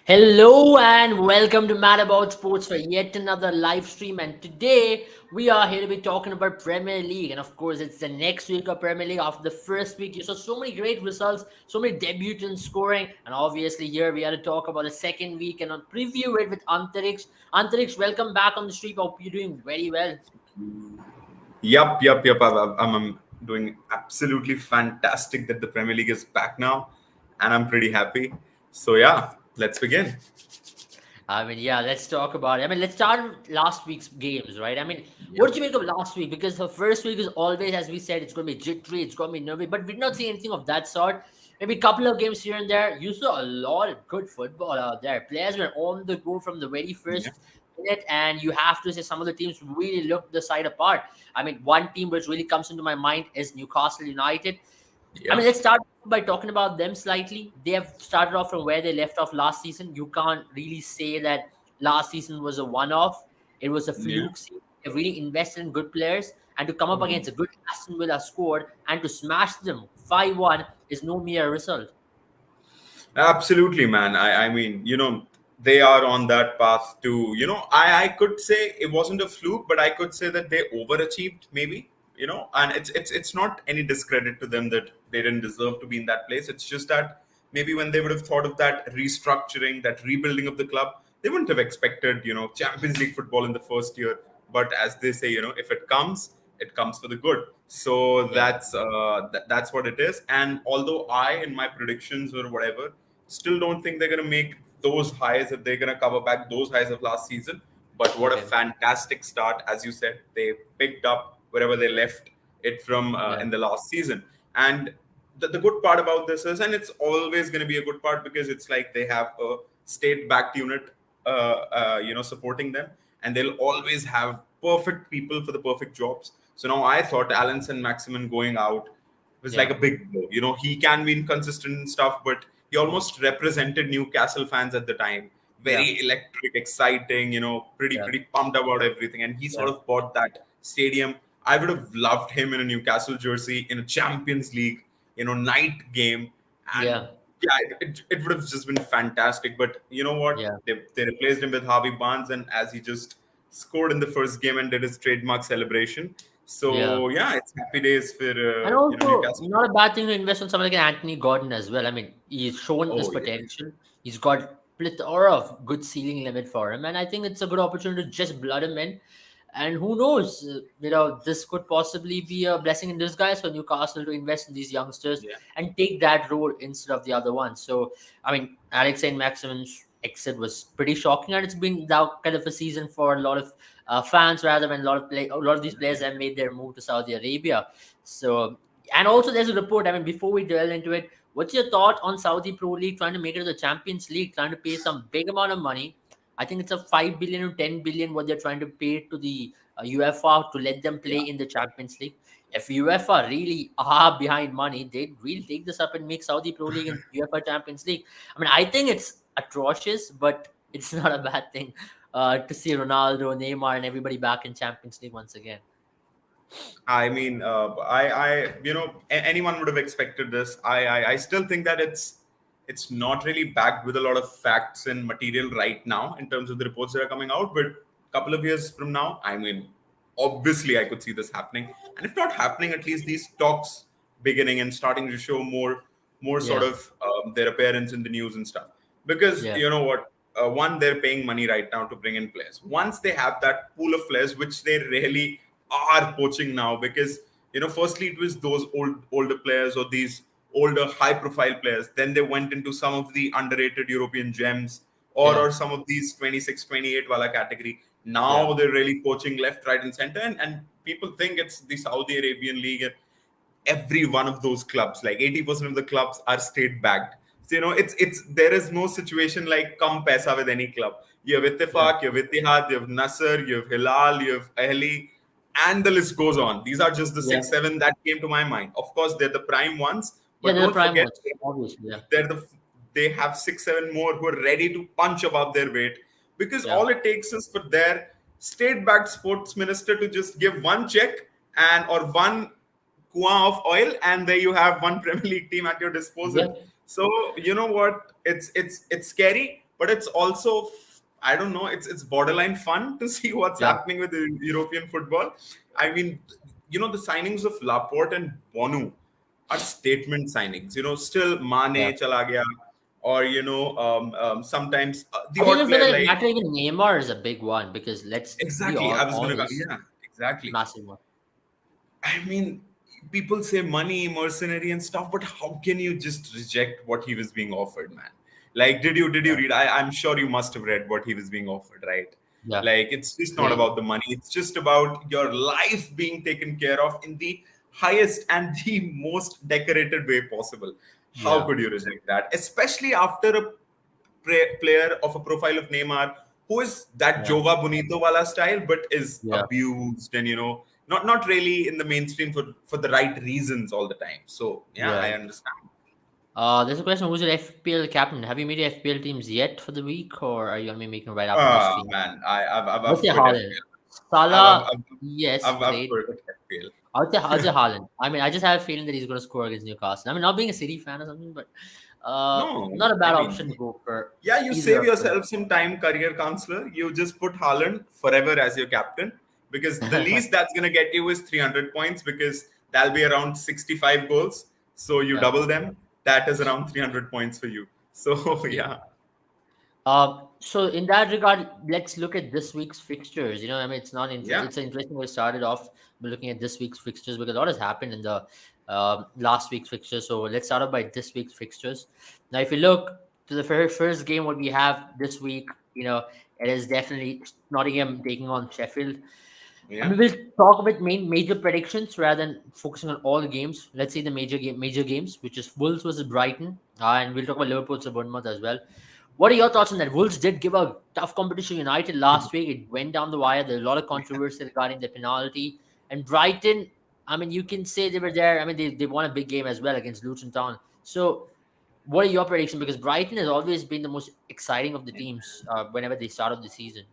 Hello and welcome to Mad About Sports for yet another live stream. And today we are here to be talking about Premier League. And of course, it's the next week of Premier League. After the first week, you saw so many great results, so many debutants scoring. And obviously, here we are to talk about the second week and on preview it with Antariksh. Antariksh, welcome back on the stream. Hope you're doing very well. Yep. I'm doing absolutely fantastic that the Premier League is back now, and I'm pretty happy. So yeah, let's begin. Yeah, let's talk about it. Let's start with last week's games, right? What Yep. did you make of last week? Because the first week is always, as we said, it's going to be jittery, it's going to be nervy, but we did not see anything of that sort. Maybe a couple of games here and there. You saw a lot of good football out there. Players were on the go from the very Yeah. first minute, and you have to say some of the teams really looked the side apart. One team which really comes into my mind is Newcastle United. Yeah. Let's start by talking about them slightly. They have started off from where they left off last season. You can't really say that last season was a one off, it was a Yeah. fluke season. They really invested in good players, and to come up Mhm. against a good Aston Villa squad and to smash them 5-1 is no mere result. Absolutely, man. They are on that path to, I could say it wasn't a fluke, but I could say that they overachieved, maybe, and it's not any discredit to them that they didn't deserve to be in that place. It's just that maybe when they would have thought of that restructuring, that rebuilding of the club, they wouldn't have expected, Champions League football in the first year. But as they say, if it comes for the good. So Yeah, that's what it is. And although I, in my predictions or whatever, still don't think they're going to make those highs, if they're going to cover back those highs of last season. But what a okay. fantastic start. As you said, they picked up wherever they left it from Yeah, in the last season. And the good part about this is, and it's always going to be a good part, because it's like they have a state backed unit supporting them, and they'll always have perfect people for the perfect jobs. So now I thought Alanson Maximin going out was like yeah, a big blow. He can be inconsistent and stuff, but he almost represented Newcastle fans at the time. yeah, Very electric, exciting, pretty yeah, pretty pumped about everything. And he yeah, sort of bought that stadium. I would have loved him in a Newcastle jersey in a Champions League, night game. And yeah, yeah, it would have just been fantastic. But you know what? yeah, They replaced him with Harvey Barnes, and as he just scored in the first game and did his trademark celebration. yeah. So yeah, it's happy days for And also, Newcastle. not a bad thing to invest on someone like an Anthony Gordon as well. He's shown his Oh yeah. potential. He's got plethora of good ceiling limit for him, and I think it's a good opportunity to just blood him in. And who knows, this could possibly be a blessing in disguise for Newcastle to invest in these youngsters Yeah. and take that role instead of the other one. So, Alex Saint Maximin's exit was pretty shocking, and it's been now kind of a season for a lot of fans rather than a lot of these players have made their move to Saudi Arabia. So, and also there's a report. Before we delve into it, what's your thought on Saudi Pro League trying to make it to the Champions League, trying to pay some big amount of money? I think it's a 5 billion or 10 billion what they're trying to pay to the UEFA to let them play Yeah. in the Champions League. If UEFA really are behind money, they'd really take this up and make Saudi Pro League and UEFA Champions League. I think it's atrocious, but it's not a bad thing to see Ronaldo, Neymar, and everybody back in Champions League once again. Anyone would have expected this. I still think that it's not really backed with a lot of facts and material right now in terms of the reports that are coming out. But a couple of years from now, obviously, I could see this happening. And if not happening, at least these talks beginning and starting to show more sort Yeah, of their appearance in the news and stuff. Because yeah, you know what, one, they're paying money right now to bring in players. Once they have that pool of players, which they really are poaching now, because firstly it was those older players, or these older high profile players. Then they went into some of the underrated European gems, or yeah, some of these 26, 28 wala category. yeah, Now they're really poaching left, right, and center, and people think it's the Saudi Arabian league. And every one of those clubs, like 80% of the clubs, are state backed. So it's there is no situation like come paisa with any club. You have yeah, Ittifaq, you have Ittihad, you have Nasser, you have Hilal, you have Ahli, and the list goes on. These are just the yeah. 6 7 that came to my mind. Of course, they're the prime ones, Yeah, but they're the don't prime forget, ones, obviously. Yeah, they're the they have 6 7 more who are ready to punch above their weight, because yeah, all it takes is for their state-backed sports minister to just give one check, and or one kuan of oil, and there you have one Premier League team at your disposal. yeah, So you know what, it's scary, but it's also, I don't know, it's borderline fun to see what's Yeah. happening with the European football. I mean, the signings of Laporte and Bonu are statement signings. Still Yeah. Mane chala gaya, or sometimes the I think odd even for player that like, matter, even Neymar is a big one because let's be exactly. all I was gonna go. honest, Yeah, exactly. massive one. I mean, people say money, mercenary, and stuff, but how can you just reject what he was being offered, man? Like, did you Yeah. read? I'm sure you must have read what he was being offered, right? Yeah. Like, it's just not Crazy. about the money. It's just about your life being taken care of in the highest and the most decorated way possible. How Yeah. could you reject that? Especially after a player of a profile of Neymar, who is that Yeah. Joga Bonito wala style, but is Yeah. abused and not really in the mainstream for the right reasons all the time. So yeah, Yeah. I understand. There's a question: who's your FPL captain? Have you made your FPL teams yet for the week, or are you gonna be making it right after this stream? Man, I've I'd say quit Haaland. FPL. Salah, I've, yes, I've great, quit but I'd say FPL. Haaland. I mean, I just have a feeling that he's going to score against Newcastle. I mean, not being a City fan or something, but No, not a I bad option to mean, go for yeah, you either save of them. yourself some time, career counselor. You just put Haaland forever as your captain, because the least that's going to get you is 300 points, because that'll be around 65 goals. So you Yeah, double them. That is around 300 points for you. So absolutely. yeah, So in that regard, let's look at this week's fixtures. I mean, it's not yeah, it's interesting. We started off by looking at this week's fixtures because a lot has happened in the last week's fixtures. So let's start off by this week's fixtures. Now, if you look to the first game, what we have this week, it is definitely Nottingham taking on Sheffield. I yeah, mean, we'll talk about major predictions rather than focusing on all the games. Let's see the major games, which is Wolves versus Brighton, and we'll talk about Liverpool versus Bournemouth as well. What are your thoughts on that? Wolves did give a tough competition United last week. It went down the wire. There's a lot of controversy regarding the penalty. And Brighton, I mean, you can say they were there. I mean, they won a big game as well against Luton Town. So, what are your predictions? Because Brighton has always been the most exciting of the teams whenever they started the season.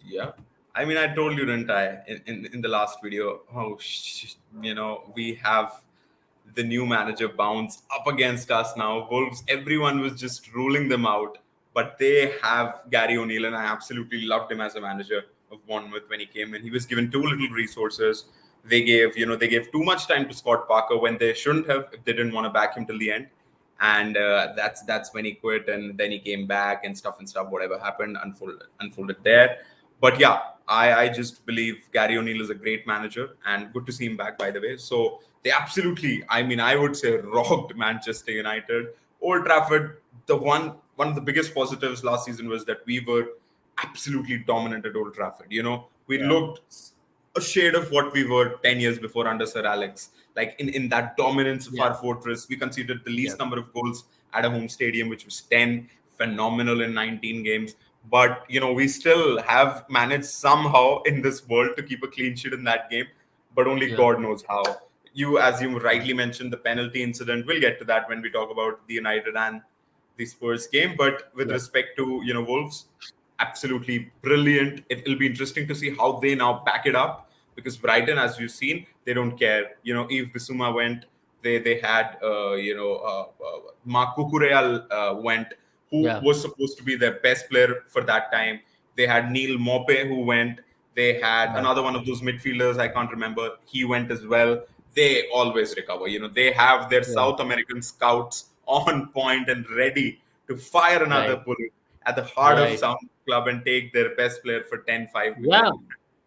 yeah. I mean, I told you, didn't I, in the last video, how we have the new manager bounce up against us now. Wolves, everyone was just ruling them out, but they have Gary O'Neill, and I absolutely loved him as a manager of Bournemouth when he came in. He was given too little resources. They gave too much time to Scott Parker when they shouldn't have, if they didn't want to back him till the end. And that's when he quit, and then he came back and stuff. Whatever happened unfolded there. But yeah, I just believe Gary O'Neill is a great manager, and good to see him back, by the way. So they absolutely, I mean, I would say, rocked Manchester United. Old Trafford, one of the biggest positives last season was that we were absolutely dominant at Old Trafford. We Yeah, looked a shade of what we were 10 years before under Sir Alex. Like in that dominance of yeah, our fortress, we conceded the yeah, least number of goals at a home stadium, which was 10, phenomenal in 19 games. But we still have managed somehow in this world to keep a clean sheet in that game, but only yeah, God knows how. As you rightly mentioned, the penalty incident. We'll get to that when we talk about the United and the Spurs game. But with yeah, respect to Wolves, absolutely brilliant. It'll be interesting to see how they now back it up, because Brighton, as you've seen, they don't care. If Bissouma went, they had Mark Cucurella went, who yeah, was supposed to be their best player for that time. They had Neil Mope who went. They had yeah, another one of those midfielders, I can't remember. He went as well. They always recover. They have their yeah. South American scouts on point and ready to fire another Right, bullet at the heart of right. some club and take their best player for 10-5 million.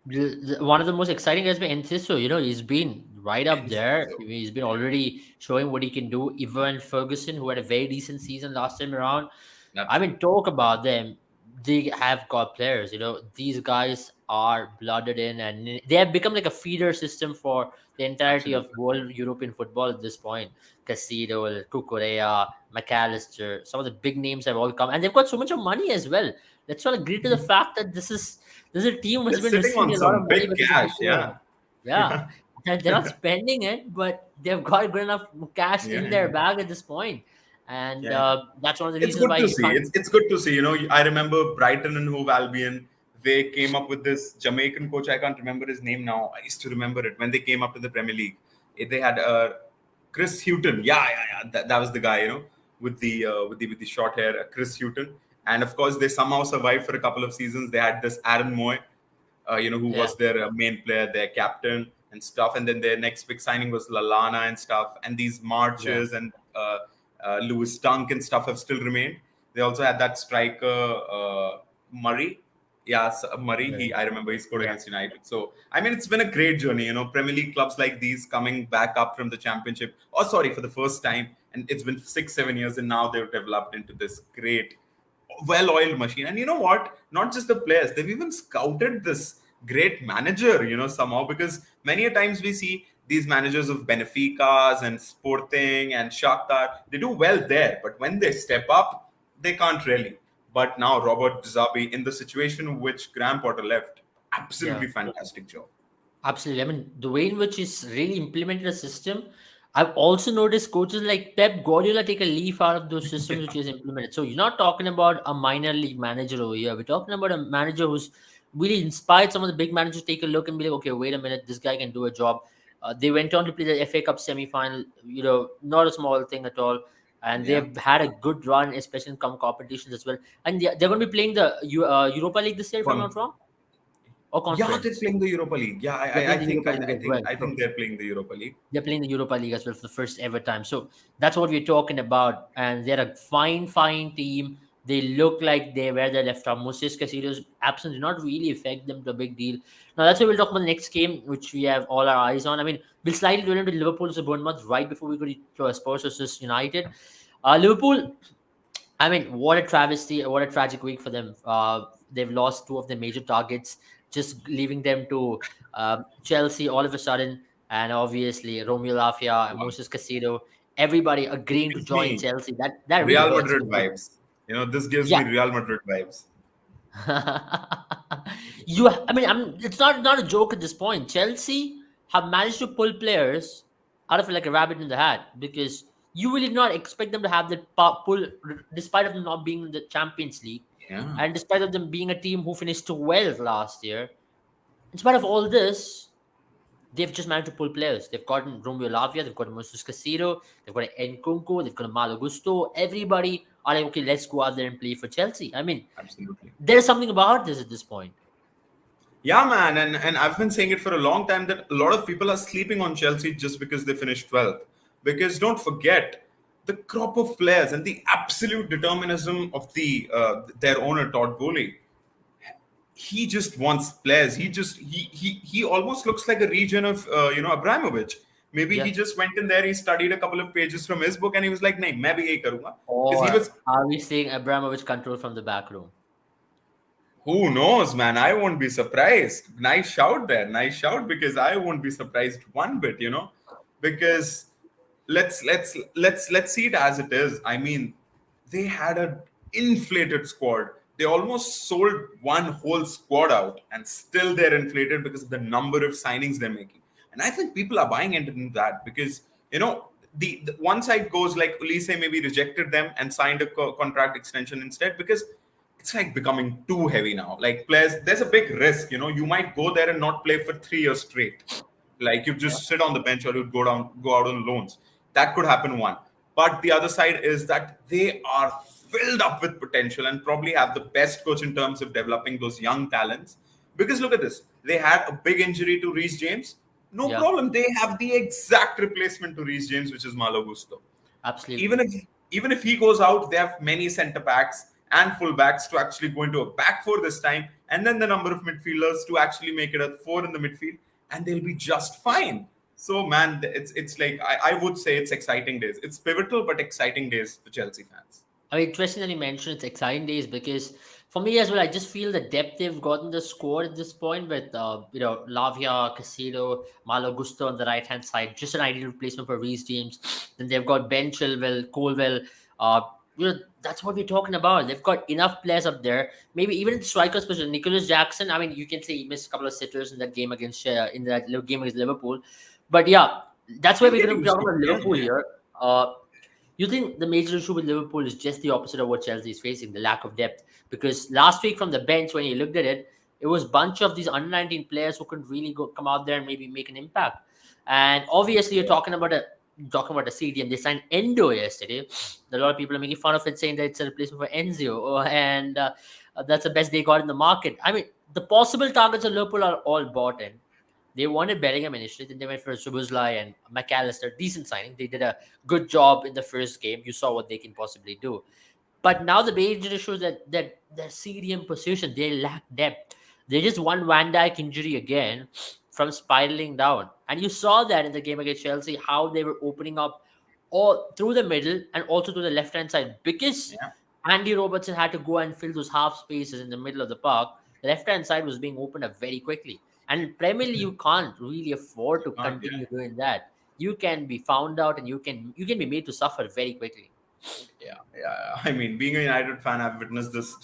Yeah, one of the most exciting has been Enciso. He's been right up And there. so, He's been yeah, already showing what he can do. Even Ferguson, who had a very decent season last time around. I mean, absolutely. talk about them. They have got players. These guys are blooded in, and they have become like a feeder system for the entirety of Absolutely. world European football at this point. Casido, Cucurella, McAllister, some of the big names have all come, and they've got so much of money as well. Let's all agree to the fact that this is a team They're has been sitting on receiving a lot of some money big because of cash. Cucurella. Yeah. Yeah, Yeah. and they're not spending it, but they've got good enough cash Yeah. in their bag at this point, and Yeah. that's one of the It's reasons good why to you see. can't. It's good to see. I remember Brighton and Hove Albion. They came up with this Jamaican coach. I can't remember his name now. I used to remember it when they came up to the Premier League. They had Chris Hutton. Yeah, yeah, yeah. That was the guy. With the short hair, Chris Hutton. And of course, they somehow survived for a couple of seasons. They had this Aaron Moy, who Yeah, was their main player, their captain and stuff. And then their next big signing was Lalana and stuff. And these yeah, Marches and Lewis Dunk and stuff have still remained. They also had that striker Murray. Yes, Murray. yeah, I remember he scored yeah. against United. So I mean, it's been a great journey. Premier League clubs like these coming back up from the Championship. Oh, sorry, for the first time, and it's been 6, 7 years, and now they've developed into this great well-oiled machine. And you know what? Not just the players; they've even scouted this great manager. Somehow, because many a times we see these managers of Benfica's and Sporting and Shakhtar, they do well there, but when they step up, they can't really. But now Robert Zabi, in the situation which Graham Potter left, Yeah. absolutely fantastic job. Absolutely. I mean, the way in which he's really implemented a system, I've also noticed coaches like Pep Guardiola take a leaf out of those systems which he's implemented. So you're not talking about a minor league manager over here. We're talking about a manager who's really inspired some of the big managers to take a look and be like, okay, wait a minute, this guy can do a job. They went on to play the FA Cup semi-final, not a small thing at all. And Yeah. they've had a good run, especially in some competitions as well. And they're going to be playing the Europa League this year, if I'm not Con- wrong, or yeah, they're conference. playing the Europa League. Yeah, They're I playing the think Europa I, League I as think well. I So think they're playing the Europa League. they're playing the Europa League as well for the first ever time. So that's what we're talking about. And they're a fine, fine team. They look like they where they left off. Moses Casido's absence did not really affect them to a big deal. Now that's why we'll talk about the next game, which we have all our eyes on. I mean, we'll slightly do into Liverpool versus Bournemouth right before we go to Spurs versus United. Liverpool, I mean, what a travesty, what a tragic week for them. They've lost two of their major targets, just leaving them to Chelsea all of a sudden. And obviously, Romeo Lafia and Wow. Moses Casido, everybody agreeing to Gives join me Chelsea. That really Real hurts Madrid me. vibes. This gives Yeah. me Real Madrid vibes. I mean, it's not a joke at this point. Chelsea have managed to pull players out of like a rabbit in the hat because you really not expect them to have that pull, despite of them not being in the Champions League, Yeah, and despite of them being a team who finished 12th last year. In spite of all this, they've just managed to pull players. They've gotten Romeo Lavia, they've got Moses Casiro, they've got Nkunku, they've got Malo Gusto. Everybody are like, okay, let's go out there and play for Chelsea. I mean, absolutely. there's something about this at this point. Yeah, man, and I've been saying it for a long time that a lot of people are sleeping on Chelsea just because they finished 12th. Because don't forget the crop of players and the absolute determinism of their owner Todd Bowley. He just wants players. He almost looks like a region of Abramovich. Maybe Yeah. he just went in there, he studied a couple of pages from his book, and he was like, "Nahi, main bhi yahi karunga." Because he Or was. are we seeing Abramovich control from the back room? Who knows, man? I won't be surprised. Nice shout there. Nice shout, because I won't be surprised one bit. Because let's see it as it is. I mean, they had an inflated squad. They almost sold one whole squad out, and still they're inflated because of the number of signings they're making. And I think people are buying into that because the one side goes like Ulisse maybe rejected them and signed a contract extension instead, because it's like becoming too heavy now. Like players, there's a big risk. You might go there and not play for 3 years straight. Like you Yeah. just sit on the bench or you go out on loans. That could happen one. But the other side is that they are filled up with potential and probably have the best coach in terms of developing those young talents. Because look at this, they had a big injury to Reece James. No Yeah. problem. They have the exact replacement to Reece James, which is Malo Gusto. even Absolutely. if even if he goes out, they have many centre backs and full backs to actually go into a back four this time, and then the number of midfielders to actually make it a four in the midfield, and they'll be just fine. So man, it's like I would say it's exciting days. It's pivotal but exciting days for Chelsea fans. I mean, interesting that you mentioned it's exciting days because for me as well, I just feel the depth they've gotten the squad at this point with Lavia, Casado, Malo Gusto on the right hand side, just an ideal replacement for Reece James. Then they've got Ben Chilwell, Colwell. Uh, that's what we're talking about. They've got enough players up there. Maybe even in the strikers position, Nicholas Jackson. I mean, you can say he missed a couple of sitters in that game against game against Liverpool, but yeah, that's why He'll we're get going to be used talking to it. about Yeah, Liverpool yeah. here. You think the major issue with Liverpool is just the opposite of what Chelsea is facing, the lack of depth? Because last week from the bench, when you looked at it, it was a bunch of these under 19 players who could really come out there and maybe make an impact. And obviously, you're talking about a talking about the CDM, they signed Endo yesterday. A lot of people are making fun of it, saying that it's a replacement for Enzio, and that's the best they got in the market. I mean, the possible targets of Liverpool are all bought in. They wanted Bellingham initially, then they went for Szoboszlai and McAllister. Decent signing. They did a good job in the first game. You saw what they can possibly do. But now the major issue is that the CDM position, they lack depth. They just one Van Dijk injury again from spiraling down. And you saw that in the game against Chelsea, how they were opening up all through the middle and also to the left hand side because Yeah. Andy Robertson had to go and fill those half spaces in the middle of the park. The left hand side was being opened up very quickly. And in Premier League, you can't really afford to You can't, continue doing that. You can be found out and you can be made to suffer very quickly. yeah. I mean, being a United fan, I've witnessed this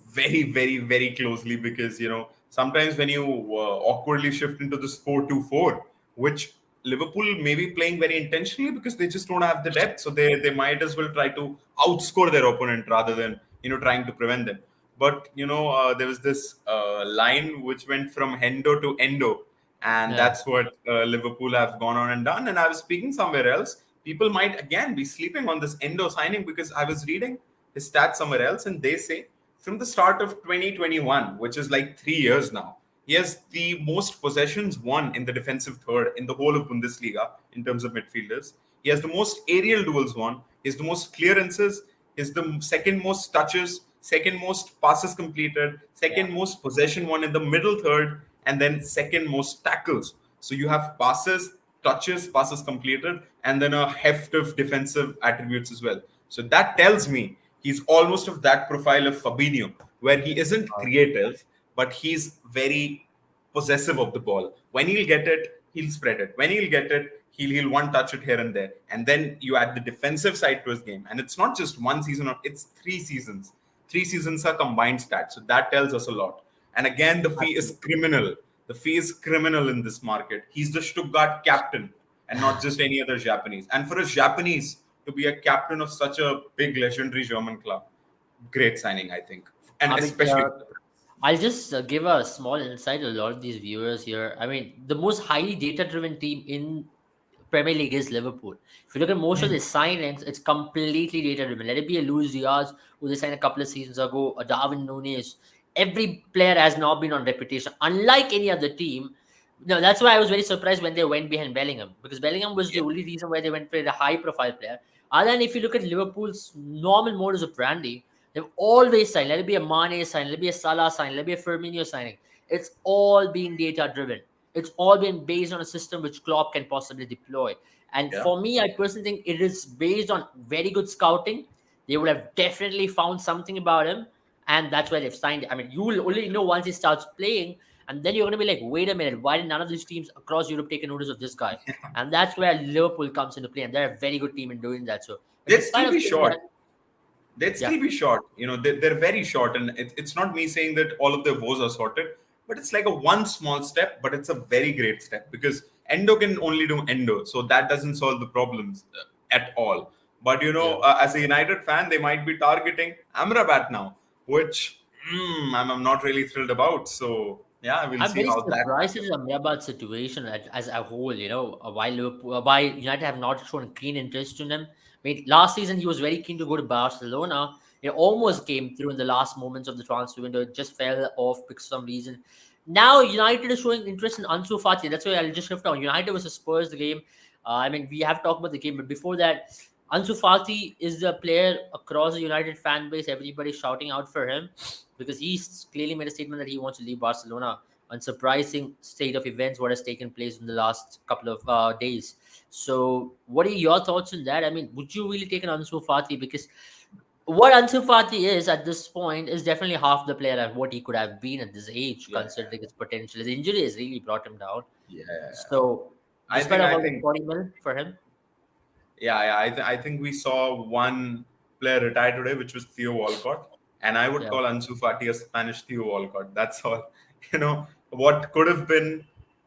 very, very, very closely because sometimes when you awkwardly shift into this 4-2-4, which Liverpool may be playing very intentionally because they just don't have the depth, so they might as well try to outscore their opponent rather than trying to prevent them. But there was this line which went from Hendo to Endo, and Yeah. that's what Liverpool have gone on and done. And I was speaking somewhere else. People might again be sleeping on this Endo signing because I was reading his stats somewhere else, and they say from the start of 2021, which is like 3 years now, he has the most possessions won in the defensive third in the whole of Bundesliga in terms of midfielders. He has the most aerial duels won. He has the most clearances. He has the second most touches, second most passes completed, Yeah. second most possession won in the middle third, and then second most tackles. So you have passes, touches, passes completed, and then a heft of defensive attributes as well. So that tells me he's almost of that profile of Fabinho, where he isn't creative, but he's very possessive of the ball. When he'll get it, he'll spread it. When he'll get it, he'll one touch it here and there. And then you add the defensive side to his game. And it's not just one season, it's 3 seasons. 3 seasons are combined stats. So that tells us a lot. And again, the fee is Absolutely. criminal. The fee is criminal in this market. He's the Stuttgart captain and not just any other Japanese. And for a Japanese to be a captain of such a big legendary German club, great signing, I think. And I mean, especially I'll just give a small insight to a lot of these viewers here. I mean, the most highly data-driven team in Premier League is Liverpool. If you look at most of the signings, it's completely data-driven. Let it be a Luis Diaz, who they signed a couple of seasons ago, a Darwin Núñez. Every player has now been on reputation. Unlike any other team, no, that's why I was very surprised when they went behind Bellingham because Bellingham was the yeah, only reason why they went for a high-profile player. Other than if you look at Liverpool's normal modus operandi, they've always signed. Let it be a Mane sign, let it be a Salah sign, let it be a Firmino signing. It's all been data driven. It's all been based on a system which Klopp can possibly deploy. And yeah, for me, I personally think it is based on very good scouting. They would have definitely found something about him, and that's why they've signed. I mean, you will only know once he starts playing, and then you're going to be like, wait a minute, why did none of these teams across Europe take a notice of this guy? And that's where Liverpool comes into play, and they're a very good team in doing that. So, but they'd despite still of be saying short. that, They'd yeah, still be short. They're very short, and it's not me saying that all of their woes are sorted, but it's like a one small step, but it's a very great step because Endo can only do Endo, so that doesn't solve the problems at all. But yeah. as a United fan, they might be targeting Amrabat now, which I'm not really thrilled about. So yeah, we'll I'm see very how that surprised at happens. the Amrabat situation as a whole. Why Liverpool, why United have not shown keen interest in him. I mean, last season he was very keen to go to Barcelona. It Yeah, almost came through in the last moments of the transfer window. It just fell off because of some reason. Now United is showing interest in Ansu Fati. That's why I'll just shift on. United versus Spurs, the game. I mean, we have talked about the game, but before that, Ansu Fati is the player across the United fan base. Everybody's shouting out for him because he's clearly made a statement that he wants to leave Barcelona. Unsurprising state of events what has taken place in the last couple of days. So, what are your thoughts on that? I mean, would you really take an Ansu Fati? Because what Ansu Fati is at this point is definitely half the player at what he could have been at this age, yeah, considering his potential. His injury has really brought him down. yeah. So, I despite think of I all the think 40 mil for him, Yeah. I think we saw one player retire today, which was Theo Walcott, and I would yeah, call Ansu Fati a Spanish Theo Walcott. That's all. What could have been,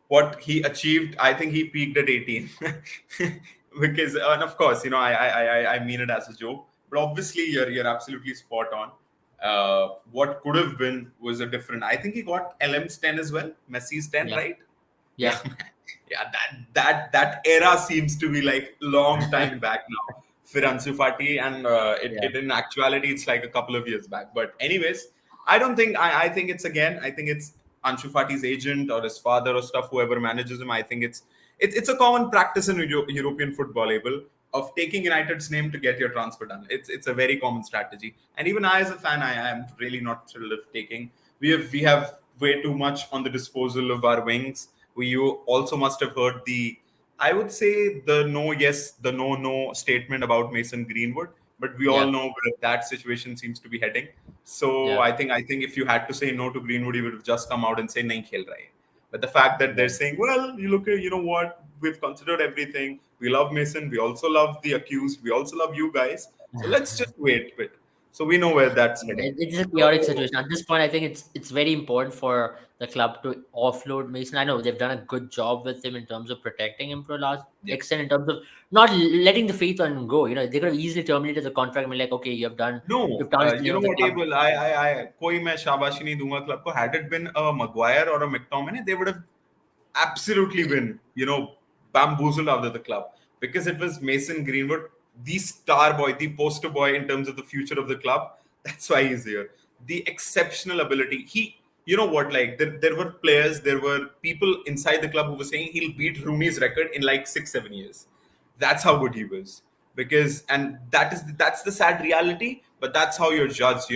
what he achieved. I think he peaked at 18, because and of course, I mean it as a joke, but obviously you're absolutely spot on. What could have been was a different. I think he got LM's 10 as well, Messi's 10, yeah, right? Yeah, yeah. Yeah, that era seems to be like long time back now for Ansu Fati, and Yeah, it in actuality it's like a couple of years back. But anyways, I don't think I think it's again I think it's Ansu Fati's agent or his father or stuff whoever manages him. I think it's a common practice in European football, able of taking United's name to get your transfer done. It's a very common strategy, and even I as a fan, I am really not thrilled of taking. We have way too much on the disposal of our wings. You also must have heard the, I would say, the no yes, the no statement about Mason Greenwood, but we all yeah, know where that situation seems to be heading. So yeah. I think if you had to say no to Greenwood, you would have just come out and say nahi khel rahe. But the fact that they're saying, well, you look at, you know what, we've considered everything. We love Mason. We also love the accused. We also love you guys. So let's just wait a bit. So we know where that's heading. It's a chaotic So situation. At this point, I think it's very important for the club to offload Mason. I know they've done a good job with him in terms of protecting him to a large yeah. extent, in terms of not letting the faith on him go. You know, they could have easily terminated the contract and been like, okay, No, you've tarnished the you name know of the what, club. Abel? कोई मैं शाबाशी नहीं दूंगा club को. Had it been a Maguire or a McTominay, they would have absolutely been, bamboozled out of the club because it was Mason Greenwood, the star boy, the poster boy in terms of the future of the club. That's why he's here. The exceptional ability. You know what, like there were players, there were people inside the club who were saying he'll beat Rooney's record in like 6 7 years. That's how good he was. Because and that's the sad reality, but that's how you're judged,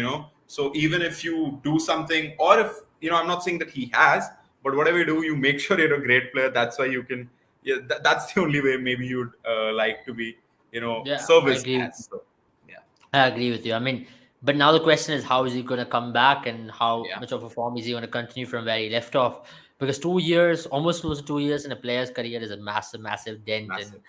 So even if you do something, or if I'm not saying that he has, but whatever you do, you make sure you're a great player. That's why you can. Yeah, that's the only way maybe you'd like to be, Yeah, I serviced agree. as. So yeah, I agree with you. I mean, but now the question is, how is he going to come back, and how yeah, much of a form is he going to continue from where he left off? Because 2 years, almost close to 2 years in a player's career is a massive, massive dent, massive.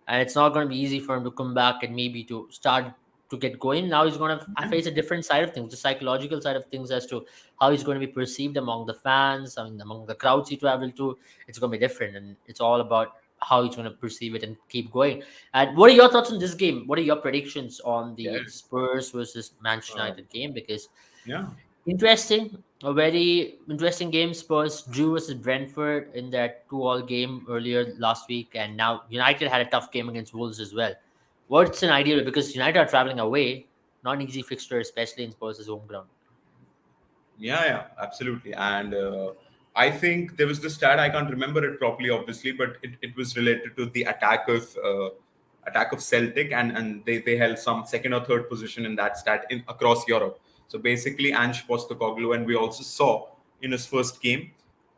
and it's not going to be easy for him to come back and maybe to start to get going. Now he's going to Yeah, face a different side of things, the psychological side of things, as to how he's going to be perceived among the fans, I mean, among the crowds he travel to. It's going to be different, and it's all about how he's going to perceive it and keep going. And what are your thoughts on this game? What are your predictions on yeah, the Spurs versus Manchester uh, United game? Because yeah. interesting, a very interesting game. Spurs drew versus Brentford in that 2-all game earlier last week, and now United had a tough game against Wolves as well. What's an ideal, because United are traveling away, not an easy fixture, especially in Spurs' home ground. Yeah, yeah, absolutely. And I think there was this stat, I can't remember it properly, obviously, but it was related to the attack of Celtic, and they held some second or third position in that stat in across Europe. So basically, Ange Postecoglou, and we also saw in his first game,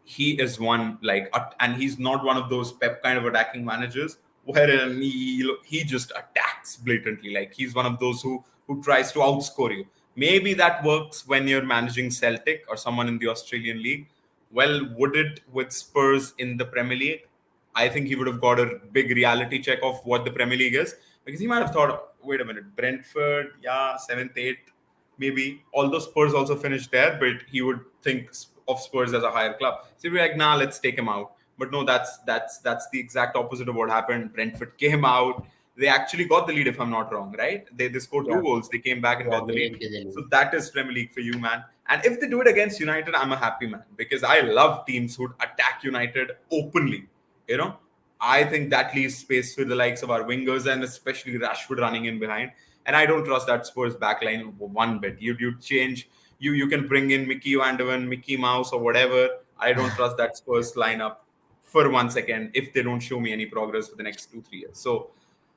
he is one like, and he's not one of those Pep kind of attacking managers wherein he just attacks blatantly. Like he's one of those who tries to outscore you. Maybe that works when you're managing Celtic or someone in the Australian League. Well, would it with Spurs in the Premier League? I think he would have got a big reality check of what the Premier League is, because he might have thought, wait a minute, Brentford, yeah, seventh, eighth, maybe. Although Spurs also finished there, but he would think of Spurs as a higher club. So he'd be like, nah, let's take him out. But no, that's the exact opposite of what happened. Brentford came out. They actually got the lead, if I'm not wrong, right? They scored Yeah, 2 goals. They came back and yeah, got the they lead. did get the So lead. that is Premier League for you, man. And if they do it against United, I'm a happy man because I love teams who attack United openly. You know, I think that leaves space for the likes of our wingers and especially Rashford running in behind. And I don't trust that Spurs backline one bit. You change, you can bring in Mickey Van de Ven, Mickey Mouse or whatever. I don't trust that Spurs lineup for 1 second if they don't show me any progress for the next 2 3 years. So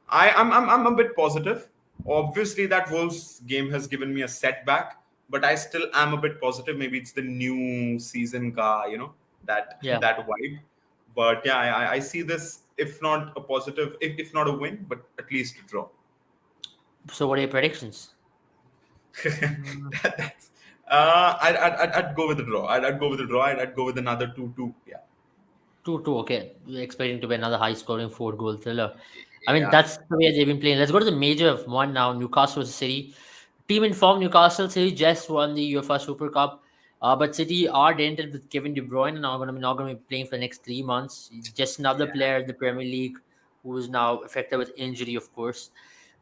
I'm a bit positive. Obviously, that Wolves game has given me a setback, but I still am a bit positive. Maybe it's the new season ka, that Yeah. that vibe. But yeah, I see this, if not a positive, if not a win, but at least a draw. So, what are your predictions? Mm, That's I'd go with the draw. I'd go with the draw. I'd go with another 2-2. Yeah, 2-2. Okay, we're expecting to be another high-scoring four-goal thriller. I mean, yeah, that's the way they've been playing. Let's go to the major of one now. Newcastle versus City. Team in form, Newcastle City just won the UEFA Super Cup. But City are dented with Kevin De Bruyne, and not going to be playing for the next 3 months. Just another yeah, player in the Premier League who is now affected with injury, of course.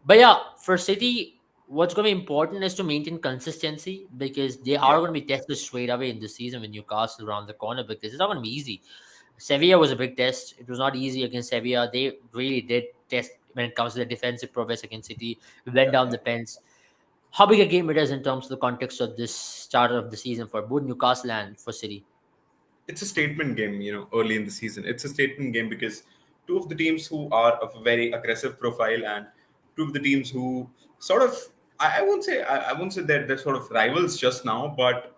But yeah, for City, what's going to be important is to maintain consistency, because they yeah, are going to be tested straight away in the season with Newcastle around the corner, because it's not going to be easy. Sevilla was a big test. It was not easy against Sevilla. They really did test when it comes to the defensive prowess against City. We went Yeah, down yeah. the pens. How big a game it is in terms of the context of this starter of the season for both Newcastle and for City? It's a statement game, early in the season. It's a statement game because two of the teams who are of a very aggressive profile, and two of the teams who sort of, I won't say that they're sort of rivals just now, but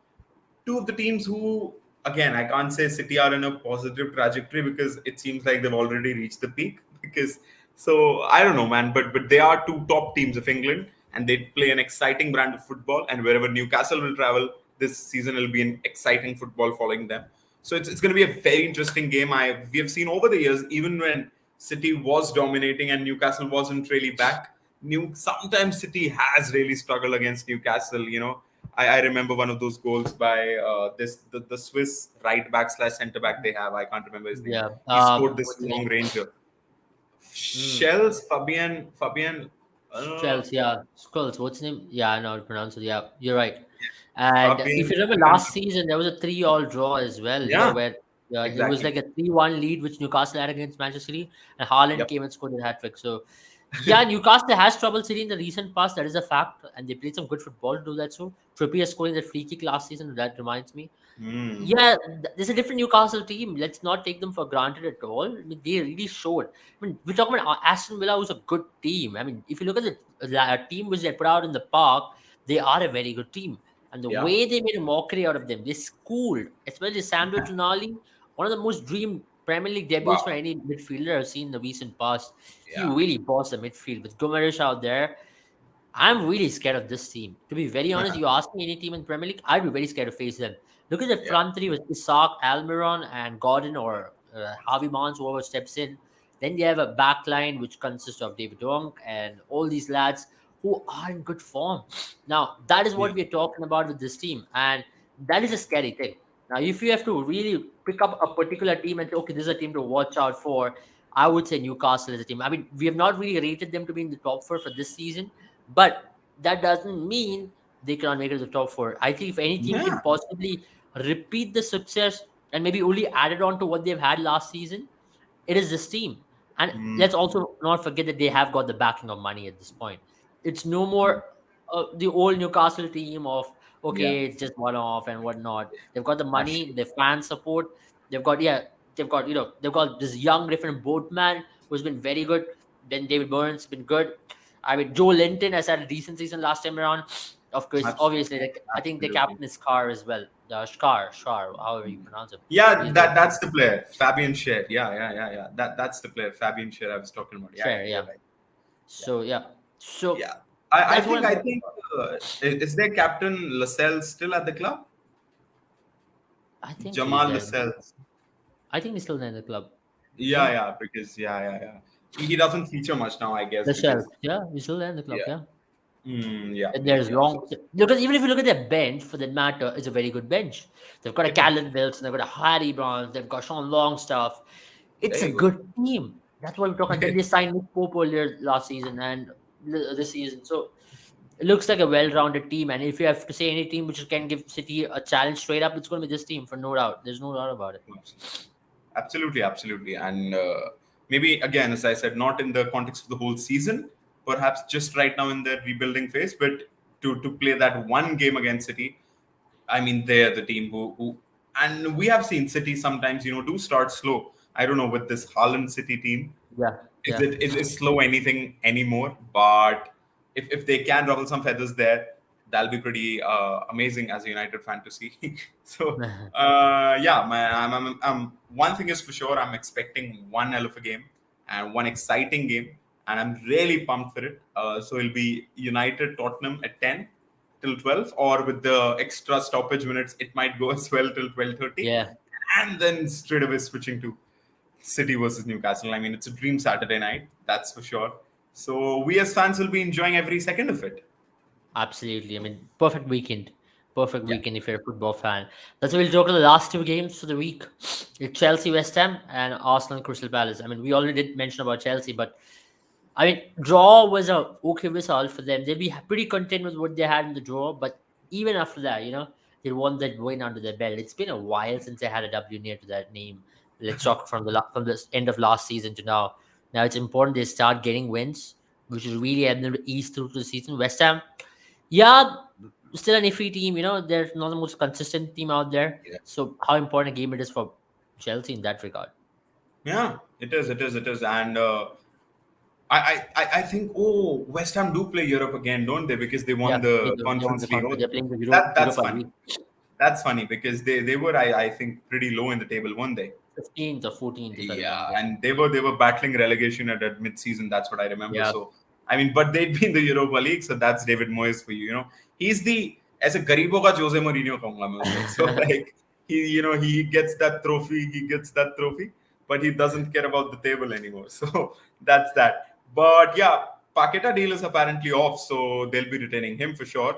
two of the teams who, again, I can't say City are in a positive trajectory because it seems like they've already reached the peak. Because so I don't know, man, but they are two top teams of England, and they play an exciting brand of football. And wherever Newcastle will travel this season, will be an exciting football following them. So it's going to be a very interesting game. We have seen over the years, even when City was dominating and Newcastle wasn't really back. Sometimes City has really struggled against Newcastle. I remember one of those goals by the Swiss right back slash centre back they have. I can't remember his name. Yeah. He scored this What's the long name? ranger. Mm. Shells Fabian. Uh, Shells, yeah. Skulls. What's the name? Yeah, I know how to pronounce it. Yeah, you're right. And if Fabian. you remember I last can't. season, there was a 3-all draw as well, Yeah, where it was exactly. like a 3-1 lead which Newcastle had against Manchester City, and Haaland Yep. came and scored a hat trick. So, yeah, Newcastle has troubled City in the recent past. That is a fact, and they played some good football to do that. So, Trippier scoring that free kick last season, that reminds me. Mm, Yeah, there's a different Newcastle team. Let's not take them for granted at all. I mean, they really showed. I mean, we're talking about Aston Villa, who's a good team. I mean, if you look at the team which they put out in the park, they are a very good team. And the yeah. way they made a mockery out of them, they schooled, especially Sandro Tonali, one of the most dream Premier League debuts for Wow. any midfielder I've seen in the recent past. He Yeah. really bossed the midfield with Gumarish out there. I'm really scared of this team. To be very honest, you ask me any team in Premier League, I'd be very scared to face them. Look at the Yeah. front three with Isak, Almiron, and Gordon or Harvey Barnes, whoever steps in. Then they have a back line which consists of David Wong and all these lads who are in good form. Now, that is Yeah. what we're talking about with this team. And that is a scary thing. Now, if you have to really pick up a particular team and say, okay, this is a team to watch out for, I would say Newcastle is a team. I mean, we have not really rated them to be in the top four for this season, but that doesn't mean they cannot make it to the top four. I think if any team can Yeah. possibly repeat the success and maybe only add it on to what they've had last season, it is this team. And Mm, let's also not forget that they have got the backing of money at this point. It's no more the old Newcastle team of yeah. okay, it's just one off and whatnot. They've got the money, Absolutely. the fan support. They've got they've got they've got this young different boatman who's been very good. Then David Burns been good. I mean, Joe Linton has had a decent season last time around. Of course, obviously, Absolutely. like, I think the Absolutely. captain is Carr as well. Shar, however you pronounce it. Yeah, He's there. that's the player, Fabian Scher. Yeah. That's the player, Fabian Scher. I was talking about. Yeah, Sure, you're yeah. right. Yeah, So yeah, so yeah. I that's what think I'm I talking think about. is their captain Lascelles still at the club? I think he's Jamal there. Lascelles. I think he's still there in the club. Yeah, No, yeah. Because yeah. He doesn't feature much now, I guess, the shelf. because Yeah, he's still there in the club. yeah, Yeah, yeah, and yeah, there's yeah. So long because even if you look at their bench, for that matter, it's a very good bench. They've got a it is. Callum Wilson, they've got a Harry Barnes, they've got Sean Longstaff. It's There a you go. good team. That's what we're talking. Then they signed Nick Pope earlier last season and this season. So it looks like a well-rounded team. And if you have to say any team which can give City a challenge straight up, it's going to be this team for no doubt. There's no doubt about it. Absolutely. And maybe again, as I said, not in the context of the whole season, perhaps just right now in the rebuilding phase, but to play that one game against City, I mean, they're the team who and we have seen City sometimes, do start slow. I don't know with this Haaland City team, Yeah, is yeah, it slow anything anymore? But if they can ruffle some feathers there, that'll be pretty amazing as a United fan to see. So yeah, man, one thing is for sure, I'm expecting one hell of a game and one exciting game, and I'm really pumped for it. So it'll be United Tottenham at 10 till 12, or with the extra stoppage minutes, it might go as well till 12:30, yeah. and then straight away switching to City versus Newcastle. I mean, it's a dream Saturday night, that's for sure. So we as fans will be enjoying every second of it. Absolutely. I mean, perfect weekend. Perfect Yeah. weekend if you're a football fan. That's why we'll talk to the last two games for the week. It's Chelsea, West Ham, and Arsenal, Crystal Palace. I mean, we already did mention about Chelsea, but I mean, draw was a okay result for them. They'll be pretty content with what they had in the draw, but even after that, they want that win under their belt. It's been a while since they had a W near to that name. let's talk from from the end of last season to now. Now it's important they start getting wins, which is really helping them to ease through the season. West Ham, yeah, still an iffy team. They're not the most consistent team out there. Yeah. So how important a game it is for Chelsea in that regard? Yeah, it is. It is. It is. And I think, oh, West Ham do play Europe again, don't they? Because they Yeah, won they the do. They won the Conference League. conference. Oh, They're playing the that's Europa funny. League, That's funny because they were I think pretty low in the table, weren't they? 15th or 14th, if I Yeah, remember. and they were battling relegation at mid-season. That's what I remember. Yeah, So I mean, but they'd been the Europa League, so that's David Moyes for you. He's the as a garibo ka Jose Mourinho कहूंगा मैं उसे. So like he gets that trophy, but he doesn't care about the table anymore. So that's that. But yeah, Paqueta deal is apparently off, so they'll be retaining him for sure.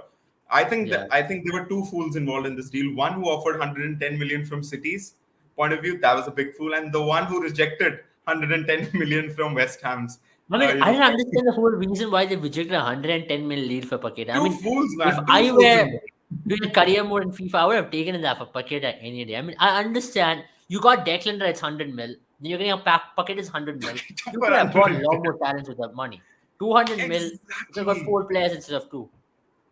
yeah. I think there were two fools involved in this deal. One who offered 110 million from City's point of view, that was a big fool, and the one who rejected 110 million from West Ham's. I mean, You I know, don't understand the whole reason why they rejected a 110 million lead for Paqueta. I two mean, fools, if man, two I fools were involved. doing a career mode in FIFA, I would have taken that for Paqueta any day. I mean, I understand you got Declan Rice 100 mil, then you're getting a Paqueta's 100 mil. You For could have bought a 110. lot more talents with that money. 200 mil, you could have got Exactly. four players instead of two.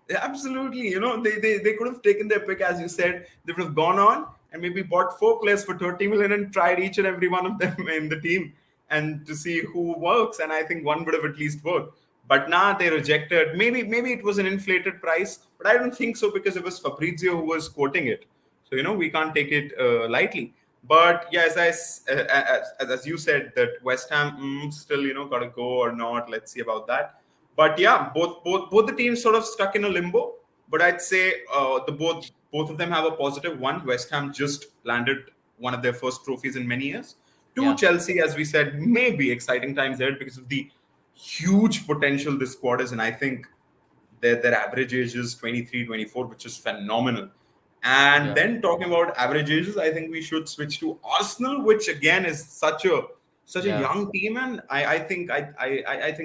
Yeah, absolutely. They could have taken their pick, as you said. They would have gone on and maybe bought four players for 30 million and tried each and every one of them in the team and to see who works. And I think one would have at least worked. But now they rejected. Maybe it was an inflated price, but I don't think so because it was Fabrizio who was quoting it. So we can't take it lightly. But yeah, as you said, that West Ham still got to go or not. Let's see about that. But yeah, both the teams sort of stuck in a limbo. But I'd say the both of them have a positive. One, West Ham just landed one of their first trophies in many years. Two, Yeah, Chelsea, as we said, may be exciting times there because of the huge potential this squad is, and I think their average age is 23, 24, which is phenomenal. And yeah, then talking about average ages, I think we should switch to Arsenal, which again is such a yeah, young team, and I think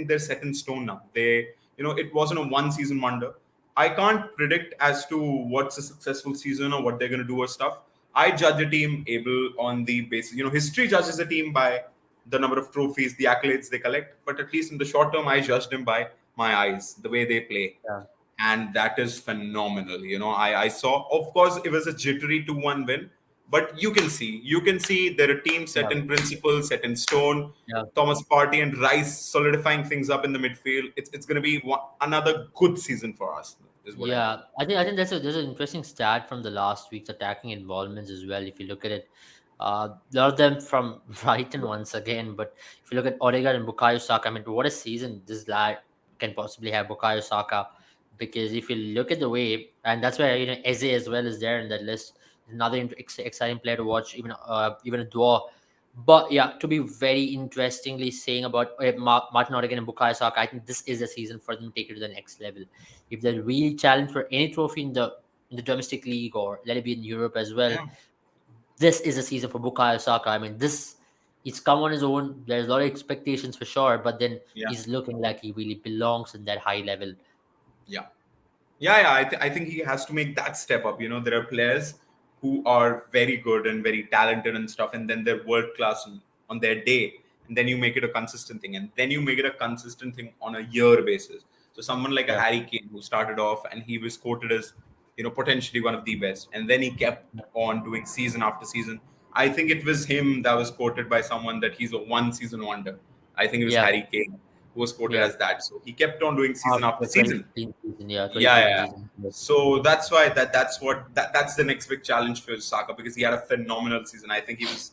they're set in stone now. It wasn't a one season wonder. I can't predict as to what's a successful season or what they're going to do or stuff. I judge a team able on the basis, history judges a team by the number of trophies, the accolades they collect. But at least in the short term, I judge them by my eyes, the way they play. yeah, And that is phenomenal. I saw, of course, it was a jittery 2-1 win, but you can see they're a team set yeah, in principle, set in stone. yeah. Thomas Partey and Rice solidifying things up in the midfield. It's going to be another good season for us, is what I think. Yeah, I think there's an interesting stat from the last week's attacking involvements as well. If you look at it, a lot of them from Brighton once again. But if you look at Odegaard and Bukayo Saka, I mean, what a season this lad can possibly have, Bukayo Saka. Because if you look at the way, and that's why Eze as well is there in that list. Another exciting player to watch, even a draw. But yeah, to be very interestingly saying about Martin Odegaard and Bukayo Saka, I think this is a season for them to take it to the next level. If they really challenge for any trophy in the domestic league or let it be in Europe as well, Yeah, this is a season for Bukayo Saka. I mean, this he's come on his own. There's a lot of expectations for sure, but then yeah, he's looking like he really belongs in that high level. yeah. Yeah. I think he has to make that step up. There are players who are very good and very talented and stuff, and then they're world class on their day, and then you make it a consistent thing, and then you make it a consistent thing on a year basis. So someone like a Yeah, Harry Kane who started off and he was quoted as potentially one of the best, and then he kept on doing season after season. I think it was him that was quoted by someone that he's a one season wonder. I think it was yeah, Harry Kane who was quoted yeah. as that. So he kept on doing season After after season. 2015 season, yeah, Yeah, yeah, 2015 yeah. season. Yes. So that's why that's the next big challenge for Saka because he had a phenomenal season. I think he was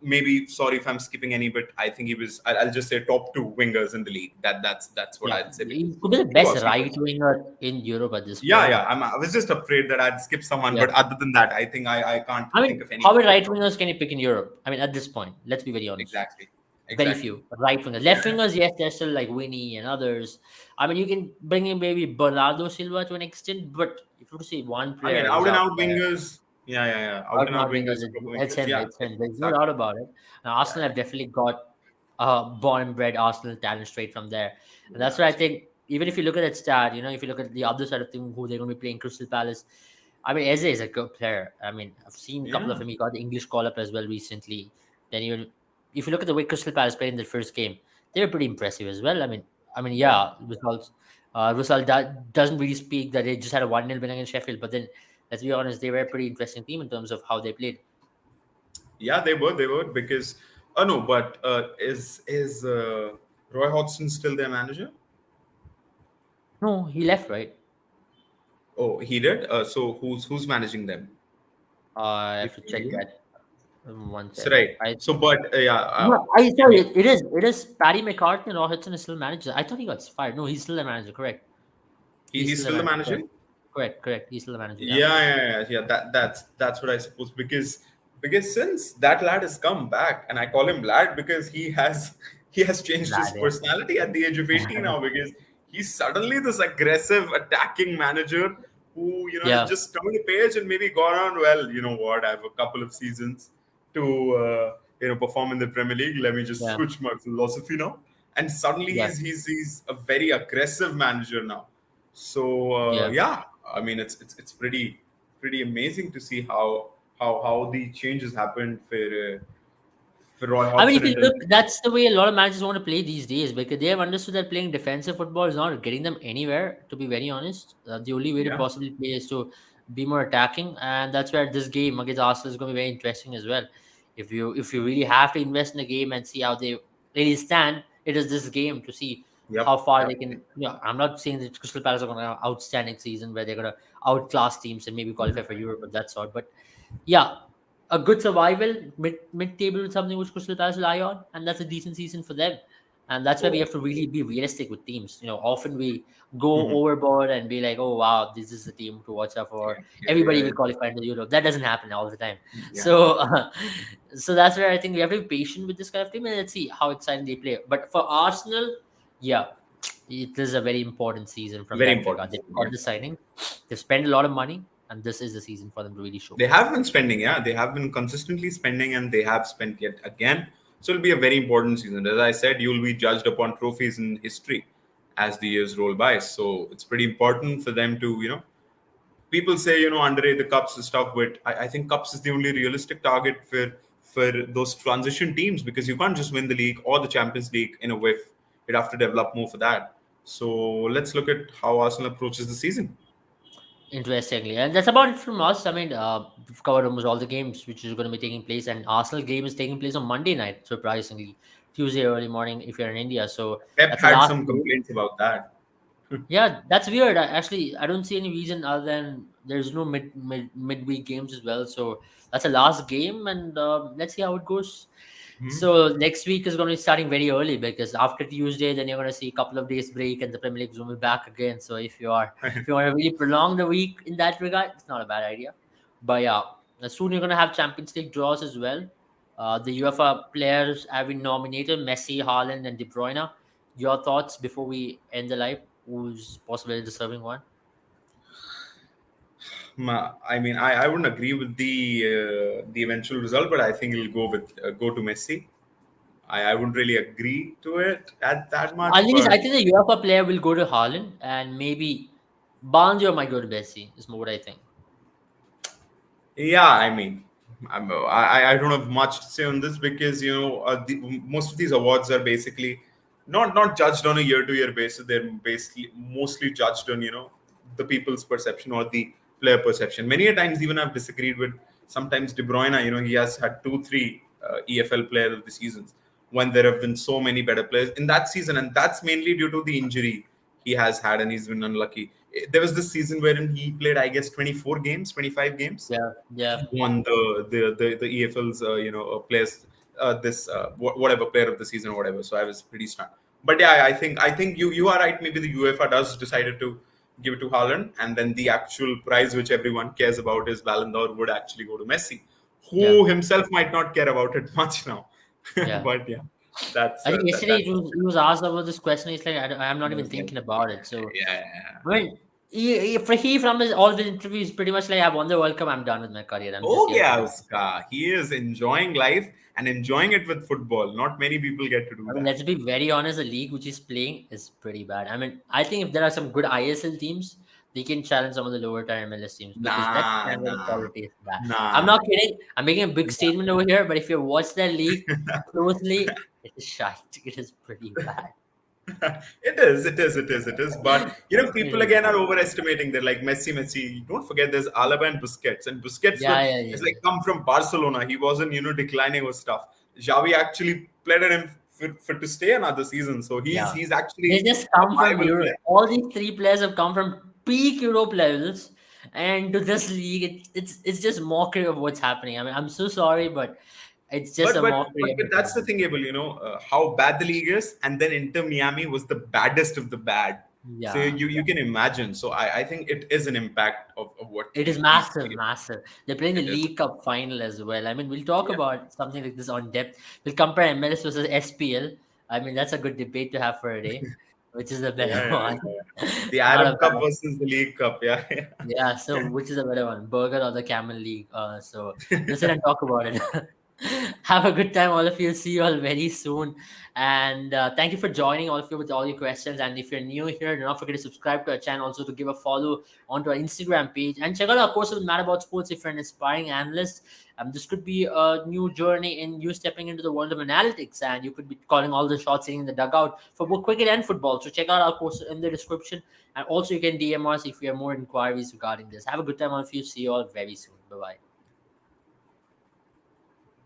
maybe sorry if I'm skipping any, but I think he was. I'll just say top two wingers in the league. That's what Yeah, I'd say because he could be the he best was. He right was. winger in Europe at this Yeah, point. yeah. I was just afraid that I'd skip someone, Yeah. but other than that, I think I can't I think mean, of how anyone. many right wingers can you pick in Europe? I mean, at this point, let's be very honest. Exactly, Very exactly. few right wingers. Yeah. Left wingers, yes, there's still like Winnie and others. I mean, you can bring in maybe Bernardo Silva to an extent, but if you were to say one I mean, player who's out and out out there, wingers. Yeah, yeah, yeah. Out out and and out out wingers, wingers, proper it's wingers. him. Yeah, It's him. There's no doubt exactly. about it. Now, Arsenal have definitely got born and bred Arsenal talent straight from there, and Yeah, that's why I think even if you look at that stat, if you look at the other side of things, who they're going to be playing Crystal Palace. I mean, Eze is a good player. I mean, I've seen a couple of Yeah, him. He got the English call up as well recently. Then even if you look at the way Crystal Palace played in the first game, they were pretty impressive as well. yeah, Yeah, results. Result doesn't really speak that they just had a 1-0 win against Sheffield, but then let's be honest, they were a pretty interesting team in terms of how they played. yeah. They were because. Oh no, but is Roy Hodgson still their manager? No, he left, right? Oh, he did. So who's managing them? I have If to check you know. that. One So second. right. So, but yeah. No, sorry, it is Paddy McCarthy and Robertson is still manager. I thought he got fired. No, he's still the manager. Correct. He's he's still the still the manager. manager. Correct. Correct. Correct. He's still the manager. Yeah. Yeah. That's what I suppose because since that lad has come back, and I call him lad because he has changed his Lad, yeah. personality at the age of 18 now because he's suddenly this aggressive attacking manager who has Yeah. just come on the page and maybe gone on, well, you know what, I have a couple of seasons to perform in the Premier League. Let me just Yeah. switch my philosophy now, and suddenly Yeah. he's a very aggressive manager now. So Yeah. yeah, I mean it's pretty amazing to see how the changes happened for Roy I mean, if Hodgson you and look, that's the way a lot of managers want to play these days because they have understood that playing defensive football is not getting them anywhere. To be very honest, the only way to yeah, possibly play is to be more attacking, and that's where this game against Arsenal is going to be very interesting as well. If you really have to invest in the game and see how they really stand, it is this game to see how yep, far they yep, can. I'm not saying that Crystal Palace are going to have outstanding season where they're going to outclass teams and maybe qualify for Europe of that sort, but yeah, a good survival mid table is something which Crystal Palace rely on, and that's a decent season for them. And that's where we oh, have to really be realistic with teams. Often we go mhm. overboard and be like, "Oh wow, this is the team to watch out Yeah, for. yeah, Everybody yeah, will qualify into Europe." That doesn't happen all the time. yeah. So, so that's where I think we have to be patient with this kind of team, and let's see how exciting they play. But for Arsenal, yeah, it is a very important season from Very that regard. important. They've Yeah. got the signing, they've spent a lot of money, and this is the season for them to really They showcase. have been spending, yeah. They have been consistently spending, and they have spent yet again. So it'll be a very important season. As I said, you'll be judged upon trophies in history as the years roll by. So it's pretty important for them to, people say, underrate the cups and stuff, but I think cups is the only realistic target for those transition teams because you can't just win the league or the Champions League in a whiff. You'd have to develop more for that. So let's look at how Arsenal approaches the season. Interestingly, and that's about it from us. I mean, we've covered almost all the games which is going to be taking place, and Arsenal game is taking place on Monday night, surprisingly, Tuesday early morning if you're in India. So Pep that's the had last some game. complaints about that. Yeah, that's weird. Actually, I don't see any reason other than there's no midweek games as well. So that's the last game, and let's see how it goes. Hmm. So next week is going to be starting very early because after Tuesday, then you're going to see a couple of days break, and the Premier League is going to be back again. So if you want to really prolong the week in that regard, it's not a bad idea. But yeah, soon you're going to have Champions League draws as well. The UEFA players have been nominated: Messi, Haaland, and De Bruyne. Your thoughts before we end the live? Who's possibly deserving one? I mean, I wouldn't agree with the eventual result, but I think it'll go to Messi. I wouldn't really agree to it at that much, At least but I think the UEFA player will go to Haaland, and maybe Banjo might go to Messi. Is more what I think. yeah, I mean, I don't have much to say on this because most of these awards are basically not judged on a year-to-year basis. They're basically mostly judged on the people's perception or the player perception. Many a times, even I've disagreed with sometimes De Bruyne. He has had 2, 3 EFL player of the seasons when there have been so many better players in that season, and that's mainly due to the injury he has had, and he's been unlucky. There was this season wherein he played, I guess, 24 games, 25 games. Yeah, yeah, He won the EFL's players this whatever player of the season or whatever. So I was pretty stunned. But yeah, I think you are right. Maybe the UEFA does decided to give it to Haaland, and then the actual prize which everyone cares about is Ballon d'Or would actually go to Messi, yeah, who himself might not care about it much now. yeah. But yeah, that's I think yesterday that's he was asked about this question. He's like, I'm not I even was like, thinking about it. So yeah, yeah, yeah. I mean, from all of his interviews, pretty much like I won the World Cup. I'm done with my career. I'm just Oh here to yeah, win. Uska. He is enjoying life and enjoying it with football. Not many people get to do I mean, that. let's be very honest. The league which he's playing is pretty bad. I mean, I think if there are some good ISL teams, they can challenge some of the lower tier MLS teams because that Nah, standard of nah, quality is bad. I'm nah. not kidding. I'm making a big statement over here, but if you watch that league closely, it is shite. It is pretty bad. It is. But It people is again bad. are overestimating. They're like Messi. Don't forget, there's Alaba and Busquets, and Busquets Yeah, yeah, has yeah, like come from Barcelona. He wasn't, declining or stuff. Xavi actually pleaded him for to stay another season, so he's yeah. he's They actually just a come from viable Europe. player. All these three players have come from peak Europe levels, and to this league, it's just mockery of what's happening. I mean, I'm so sorry, but it's just But a but mockery but, of but what's that's the happening. thing, Abel. How bad the league is, and then Inter Miami was the baddest of the bad. So Yeah. you can imagine. So I think it is an impact of what It is these massive, three. massive. They're playing the It is. League Cup final as well. I mean, we'll talk Yeah. about something like this on depth. We'll compare MLS versus SPL. I mean, that's a good debate to have for a day. Which is the Yeah, better yeah, one? yeah. The Not a Arab Cup bad. versus the League Cup. Yeah, Yeah. So, which is the better one, Burger or the Camel League? So we'll sit and talk about it. Have a good time, all of you. See you all very soon. And thank you for joining, all of you, with all your questions. And if you're new here, do not forget to subscribe to our channel, also to give a follow onto our Instagram page. And check out our course with Mad About Sports if you're an aspiring analyst. This could be a new journey in you stepping into the world of analytics, and you could be calling all the shots sitting in the dugout for both cricket and football. So check out our course in the description. And also, you can DM us if you have more inquiries regarding this. Have a good time, all of you. See you all very soon. Bye bye.